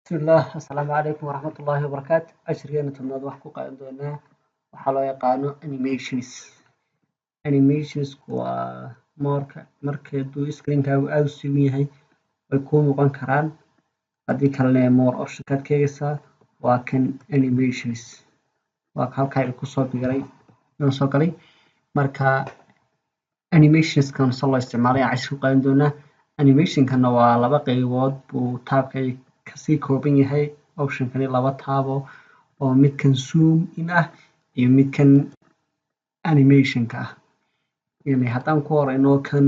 بسم الله السلام عليكم ورحمة الله وبركاته عشرين تمناد wax ku qaadan doonaa waxaa loo yaqaano animations waa markuu screen-kaagu aad u sugan yahay way kuu muuqan karaan haddii kalena more option-kaad ka eegaysaa waa kan animations waa halkaa kusoo biiray inoo soo galay marka animationskan sida loo isticmaalo ayaan cashir ku qaadan doonaa animationkana waa laba qaybood buu taabka kasii kooban yahay optionkani laba taabo oo midkan zoom in ah iyo midkan animationka ah haddaan ku horeyno kan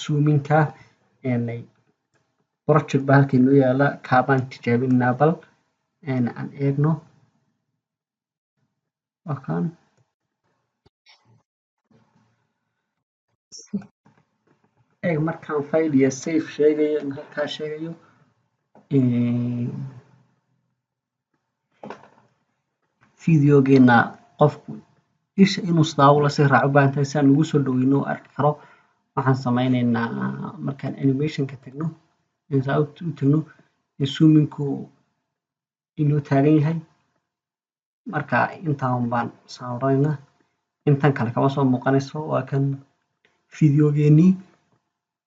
zoominka project baa halkan inoo yaala kaabaan tijaabinaa bal aan eegno waa kan eeg markaan file iyo save sheegayo halkaa sheegayo videogeena qofku isha inuu sidaa ula sii raaco u baahan tahay si aan ugu soo dhaweyno oo arki karo waxaan sameyneynaa markaan animationka tagno saa u tagno zoominku inoo taagan yahay marka intaan baan saaraynaa intan kale kama soo muuqanayso waa kan videogeenii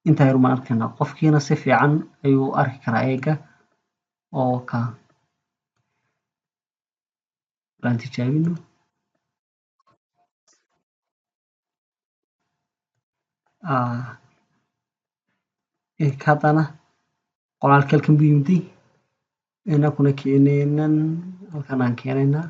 intaa yar baan arkaynaa qofkiina si fiican ayuu u arki karaa eega oo ka baan tijaabino haddana qoraalka halkan buu yimid inakuna keenaynan halkan aan keenaynaa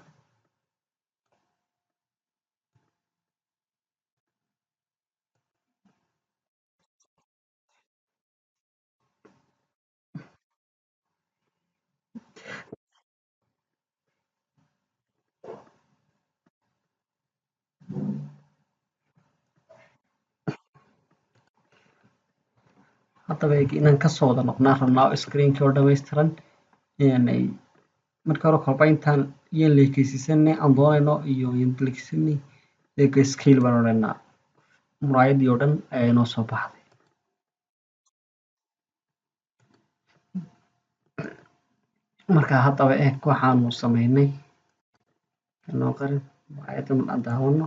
haddaba inaan kasoo wada noqnaan rabnaa oo screenkii oo dhammaystiran marka hore kolba intaan yaan leekeysiisanay aan doonayno iyo yaan leekeysanay eega scale baan odhanaa muraayadii oo dhan ayaa inoo soo baxday marka haddaba eeg waxaanu sameynay inoo qarin muraayadda aan daawano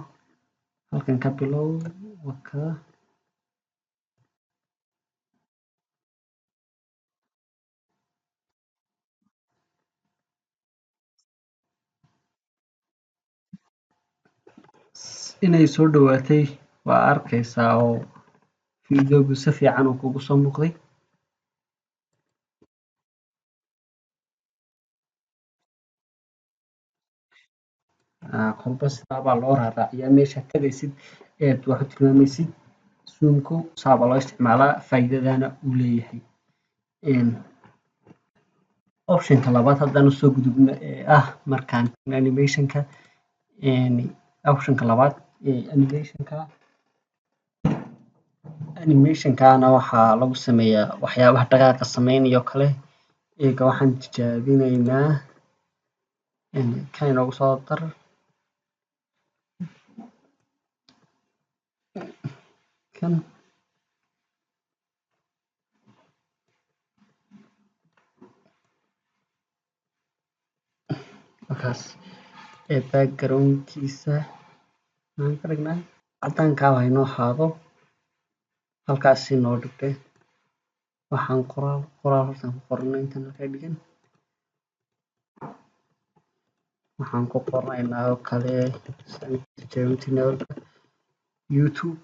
halkan ka bilow waka inay soo dhawaatay waa arkaysaa oo videogu si fiican uu kugu soo muuqday kolba sidaa baa loo raaraaciyaa meeshaad tagaysid eed wax u tilmaamaysid zoomku saa baa loo isticmaalaa faa'iidadana uu leeyahay optionka labaad haddaan usoo gudubno ee ah markaan animationka optionka labaad ee animationkana waxaa lagu sameeyaa waxyaabaha dhaqaaqa sameynayo kale eega waxaan tijaabineynaa kan inoogu soo dar kan markaas backgroundkiisa maxaan ka dhignaa caddaankaa waa inoo ahaado halkaas inoo dhigtay waxaan qoraal halkan ku qornay intan halkaa dhigan waxaan ku qornaynaa oo kale tijaabintii youtube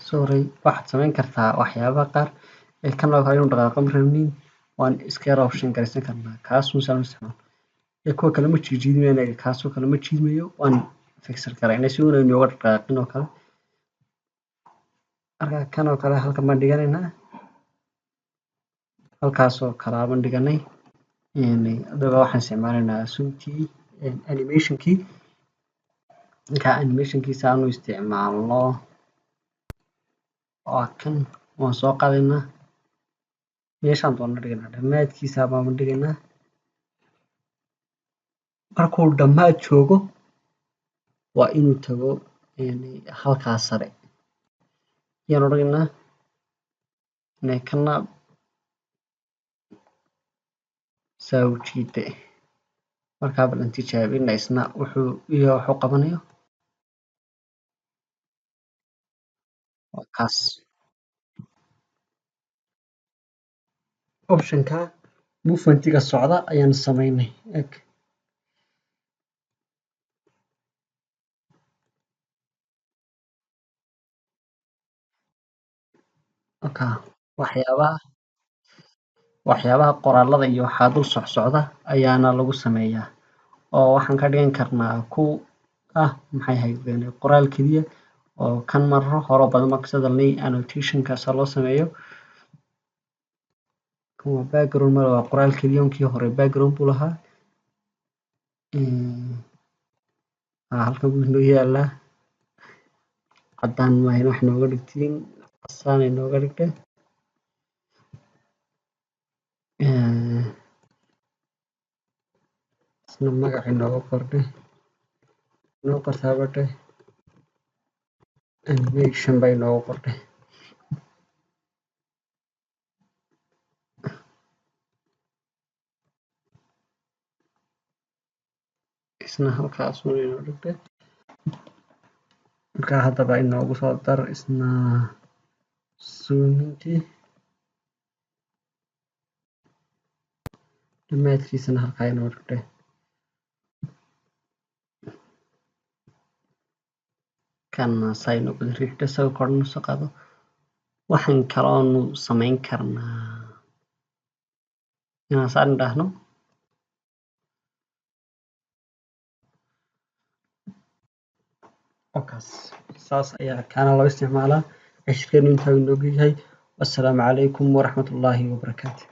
sorry waxaad samayn kartaa waxyaabaha qaar kan oo kale inuu dhaqaaqo ma rabnin waan iska yar option garaysan karnaa kaas uun saan u isticmaalo kuwa kale ma jiidmaynayo kaasoo kale ma jiidmayo waan fixer garaynay si uuna inooga dhaqaaqin oo kale marka kan oo kale halkan baan dhiganaynaa halkaasoo kale baan dhiganay haddaba waxaan isticmaalaynaa zoomkii animationkii marka animationkiisa aanu isticmaalno waa kan waan soo qaadaynaa meeshaan doona dhiganaa dhammaadkiisa baan dhigaynaa markuu dhammaad joogo waa inuu tago halkaa sare yaan odhanaynaa kana saa u jiide markaa bal aan tijaabina isna wuxuu qabanayo waa kaas optionka movementiga socda ayaan sameynay eg waxyaabaha qoraalada iyo waxaa dul socsocda ayaana lagu sameeyaa oo waxaan ka dhigan karnaa ku maxay ahaydeen qoraal keliya oo kan maro hore badan marka sida annotationkaas loo sameeyo kan waa background mar waa qoraal keliya kii hore background buu lahaa halkan buu inoo yaalaa caddaan maahan wax nooga dhigtiin casaanay nooga dhigtay isna magac inooga kordhay inoo qortaabatay animation bay inooga kordhay isna halkaas uu inoo dhigtay markaa haddaba inoogu soo dar isna suunintii dhammaadkiisana halkaa inoo dhigtay kana saa inoo badan riixda sawir korna soo qaado waxaan kaloonu samayn karnaa inaan saan idhaahno saas ayaa kaana loo isticmaalaa cashirkeenu intaa inoogu yahay wassalaamu calaykum waraxmatullaahi wabarakaatu